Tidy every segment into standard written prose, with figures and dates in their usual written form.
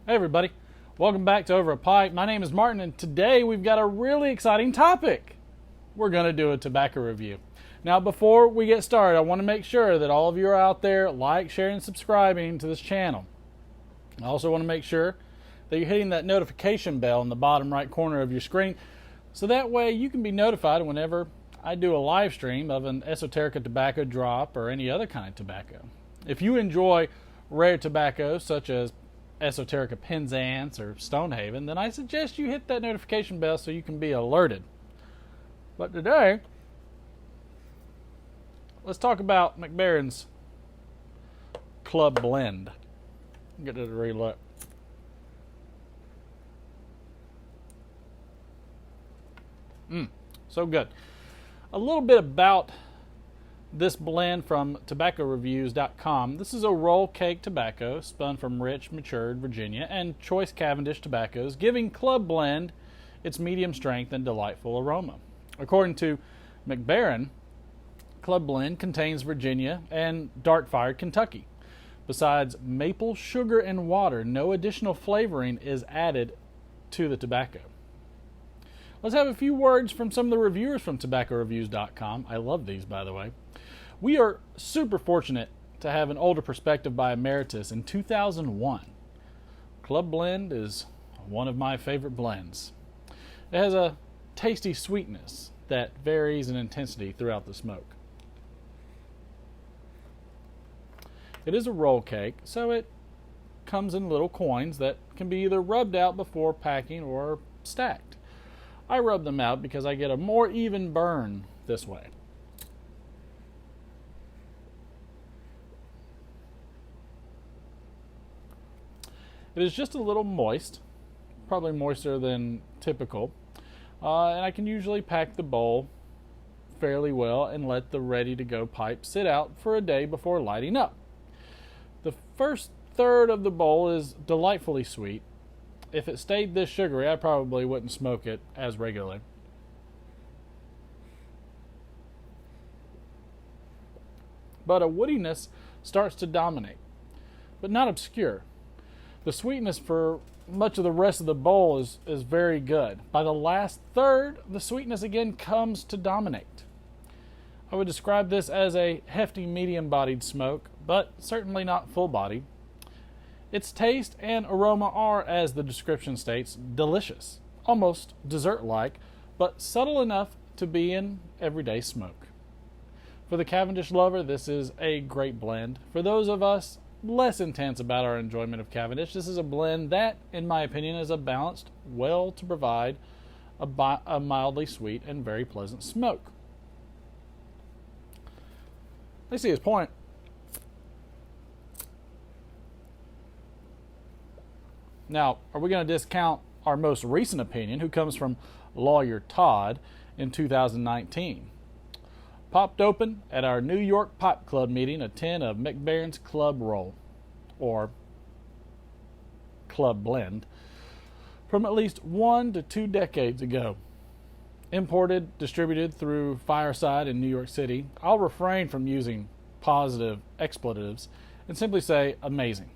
Hey everybody, welcome back to Over a Pipe. My name is Martin and today we've got a really exciting topic. We're going to do a tobacco review. Now before we get started, I want to make sure that all of you are out there like, sharing, and subscribing to this channel. I also want to make sure that you're hitting that notification bell in the bottom right corner of your screen so that way you can be notified whenever I do a live stream of an Esoterica tobacco drop or any other kind of tobacco. If you enjoy rare tobacco such as Esoterica Penzance or Stonehaven, then I suggest you hit that notification bell so you can be alerted. But today, let's talk about Baren's Club Blend. Get it to relook. So good. A little bit about this blend from tobaccoreviews.com. This is a roll cake tobacco spun from rich, matured Virginia and choice Cavendish tobaccos, giving Club Blend its medium strength and delightful aroma. According to Baren, Club Blend contains Virginia and dark-fired Kentucky. Besides maple, sugar, and water, no additional flavoring is added to the tobacco. Let's have a few words from some of the reviewers from tobaccoreviews.com. I love these, by the way. We are super fortunate to have an older perspective by Emeritus in 2001. Club Blend is one of my favorite blends. It has a tasty sweetness that varies in intensity throughout the smoke. It is a roll cake, so it comes in little coins that can be either rubbed out before packing or stacked. I rub them out because I get a more even burn this way. It is just a little moist, probably moister than typical, and I can usually pack the bowl fairly well and let the ready-to-go pipe sit out for a day before lighting up. The first third of the bowl is delightfully sweet. If it stayed this sugary, I probably wouldn't smoke it as regularly. But a woodiness starts to dominate, but not obscure. The sweetness for much of the rest of the bowl is very good. By the last third, the sweetness again comes to dominate. I would describe this as a hefty medium-bodied smoke, but certainly not full-bodied. Its taste and aroma are, as the description states, delicious, almost dessert-like, but subtle enough to be in everyday smoke. For the Cavendish lover, this is a great blend. For those of us less intense about our enjoyment of Cavendish, this is a blend that, in my opinion, is a balanced well to provide a mildly sweet and very pleasant smoke. I see his point. Now, are we going to discount our most recent opinion, who comes from Lawyer Todd in 2019? Popped open at our New York Pipe Club meeting a tin of Baren's Club Roll, or Club Blend, from at least 1 to 2 decades ago. Imported, distributed through Fireside in New York City. I'll refrain from using positive expletives and simply say amazing.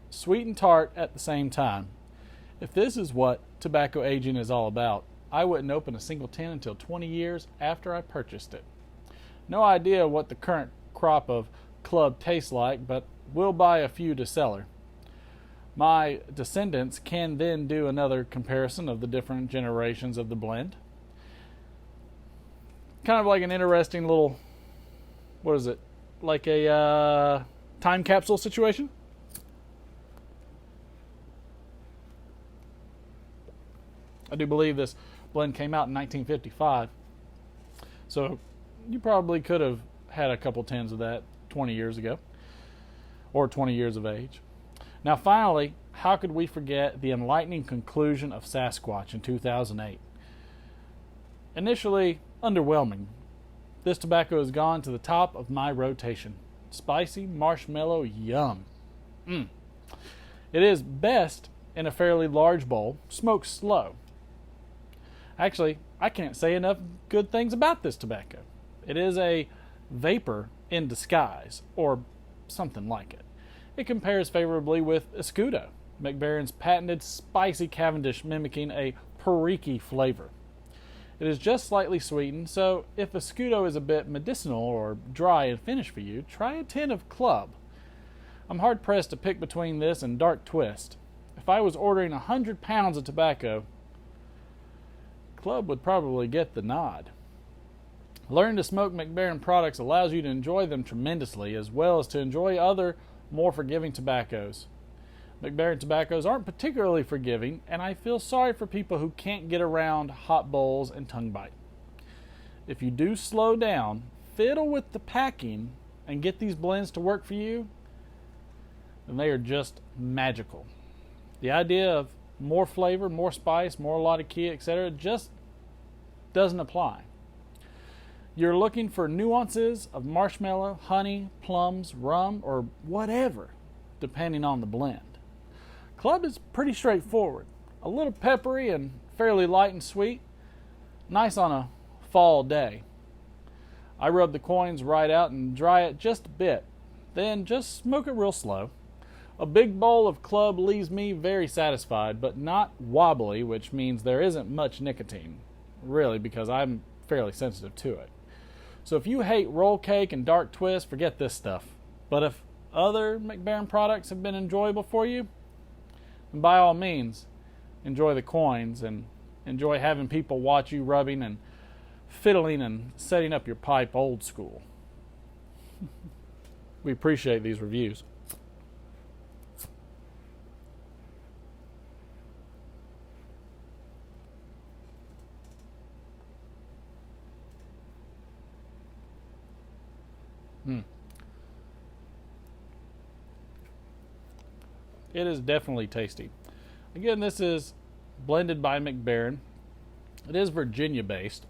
Sweet and tart at the same time. If this is what tobacco aging is all about, I wouldn't open a single tin until 20 years after I purchased it. No idea what the current crop of Club tastes like, but we'll buy a few to cellar. My descendants can then do another comparison of the different generations of the blend. Kind of like an interesting little, what is it, like a time capsule situation? I do believe this blend came out in 1955. So you probably could have had a couple tins of that 20 years ago, or 20 years of age. Now finally, how could we forget the enlightening conclusion of Sasquatch in 2008? Initially underwhelming, this tobacco has gone to the top of my rotation. Spicy marshmallow yum. It is best in a fairly large bowl, smoked slow. Actually, I can't say enough good things about this tobacco. It is a vapor in disguise, or something like it. It compares favorably with Escudo, McBaren's patented spicy Cavendish mimicking a perique flavor. It is just slightly sweetened, so if a Scudo is a bit medicinal or dry in finish for you, try a tin of Club. I'm hard-pressed to pick between this and Dark Twist. If I was ordering 100 pounds of tobacco, Club would probably get the nod. Learning to smoke McBaren products allows you to enjoy them tremendously, as well as to enjoy other, more forgiving tobaccos. McBaren tobaccos aren't particularly forgiving, and I feel sorry for people who can't get around hot bowls and tongue bite. If you do slow down, fiddle with the packing, and get these blends to work for you, then they are just magical. The idea of more flavor, more spice, more latakia, etc. just doesn't apply. You're looking for nuances of marshmallow, honey, plums, rum, or whatever, depending on the blend. Club is pretty straightforward. A little peppery and fairly light and sweet. Nice on a fall day. I rub the coins right out and dry it just a bit. Then just smoke it real slow. A big bowl of Club leaves me very satisfied, but not wobbly, which means there isn't much nicotine. Really, because I'm fairly sensitive to it. So if you hate roll cake and Dark Twist, forget this stuff. But if other McBaren products have been enjoyable for you, then by all means, enjoy the coins and enjoy having people watch you rubbing and fiddling and setting up your pipe old school. We appreciate these reviews. It is definitely tasty. Again, this is blended by McBaren. It is Virginia based.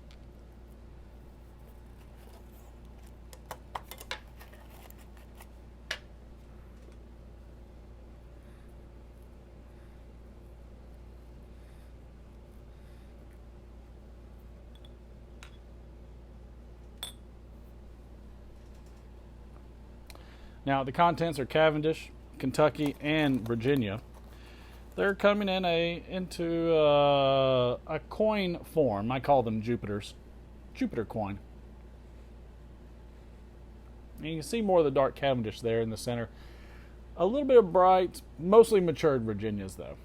Now, the contents are Cavendish, Kentucky, and Virginia. They're coming into a coin form. I call them Jupiters. Jupiter coin. And you can see more of the dark Cavendish there in the center. A little bit of bright, mostly matured Virginias, though.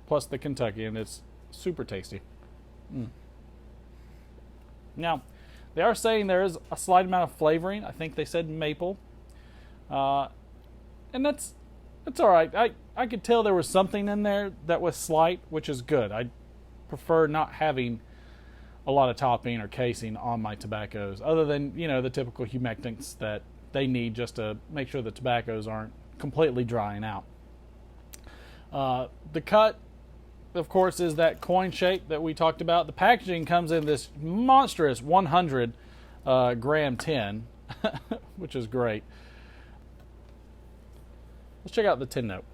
Plus the Kentucky, and it's super tasty. Now, they are saying there is a slight amount of flavoring. I think they said maple. And that's all right. I could tell there was something in there that was slight, which is good. I prefer not having a lot of topping or casing on my tobaccos, other than, the typical humectants that they need just to make sure the tobaccos aren't completely drying out. The cut, of course, is that coin shape that we talked about. The packaging comes in this monstrous 100 gram tin, which is great. Let's check out the tin note.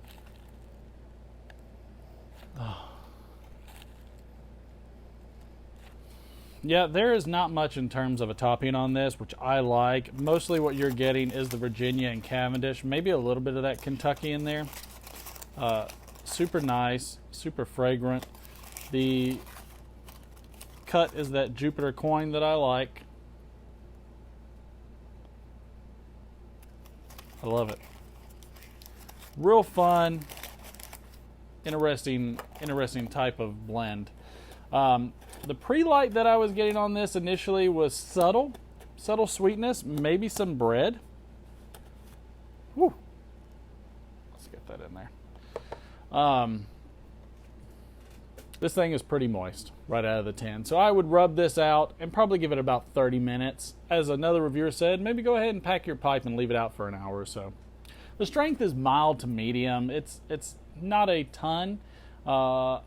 Yeah, there is not much in terms of a topping on this, which I like. Mostly what you're getting is the Virginia and Cavendish. Maybe a little bit of that Kentucky in there. Super nice, super fragrant. The cut is that Jupiter coin that I like. I love it. Real fun, interesting type of blend. The pre-light that I was getting on this initially was subtle sweetness, maybe some bread. Woo. Let's get that in there. This thing is pretty moist right out of the tin. So I would rub this out and probably give it about 30 minutes. As another reviewer said, maybe go ahead and pack your pipe and leave it out for an hour or so. The strength is mild to medium. It's not a ton, but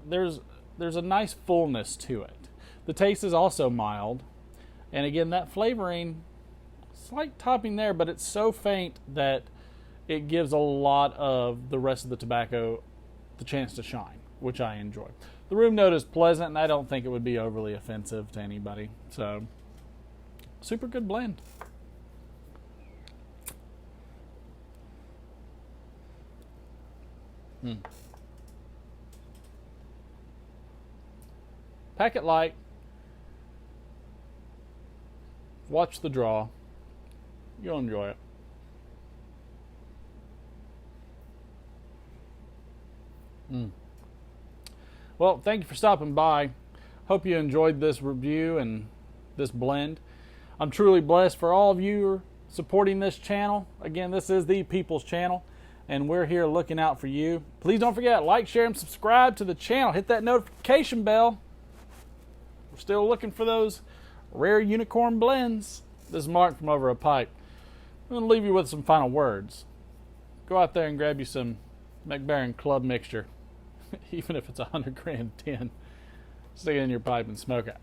there's a nice fullness to it. The taste is also mild, and again, that flavoring, slight topping there, but it's so faint that it gives a lot of the rest of the tobacco the chance to shine, which I enjoy. The room note is pleasant, and I don't think it would be overly offensive to anybody. So, super good blend. Mm. Pack it light. Watch the draw. You'll enjoy it. Mm. Well, thank you for stopping by. Hope you enjoyed this review and this blend. I'm truly blessed for all of you supporting this channel. Again, this is the People's Channel, and we're here looking out for you. Please don't forget, like, share, and subscribe to the channel. Hit that notification bell. We're still looking for those rare unicorn blends. This is Martin from Over a Pipe. I'm going to leave you with some final words. Go out there and grab you some Baren Club mixture, even if it's 100 gram tin. Stick it in your pipe and smoke it.